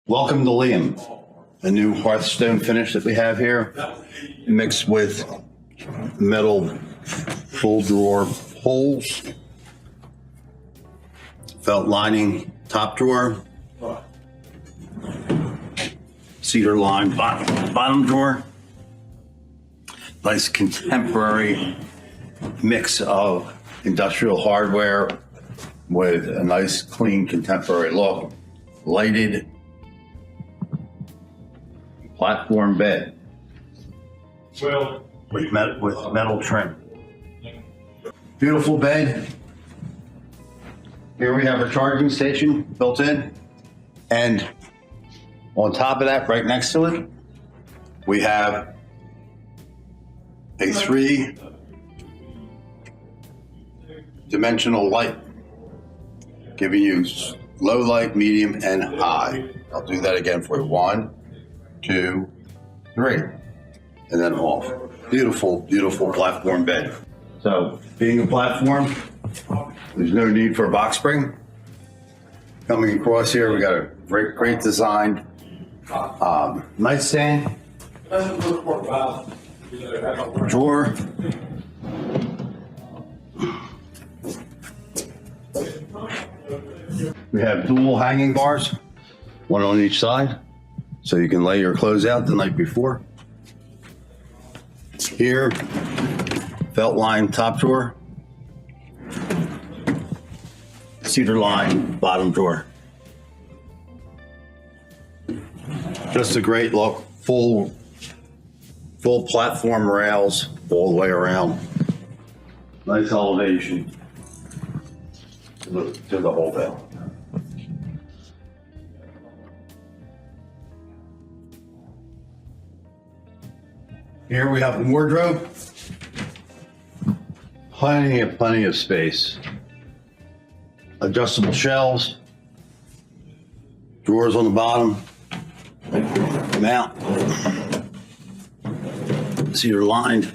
Welcome to Liam, a new hearthstone finish that we have here, mixed with metal full drawer holes, felt lining top drawer, cedar line bottom drawer. Nice contemporary mix of industrial hardware with a nice clean contemporary look. Lighted platform bed with metal trim. Beautiful bed. Here we have a charging station built in, and on top of that, right next to it, we have a 3-dimensional light, giving you low light, medium, and high. I'll do that again for you. 1, 2, 3, and then off. Beautiful, beautiful platform bed. So, being a platform, there's no need for a box spring. Coming across here, we got a great designed nightstand, drawer, we have dual hanging bars, one on each side, so you can lay your clothes out the night before. Here, felt line top drawer, cedar line bottom drawer. Just a great look, full platform rails all the way around. Nice elevation to the whole bed. Here we have a wardrobe. Plenty of space. Adjustable shelves. Drawers on the bottom. Mount. Cedar lined.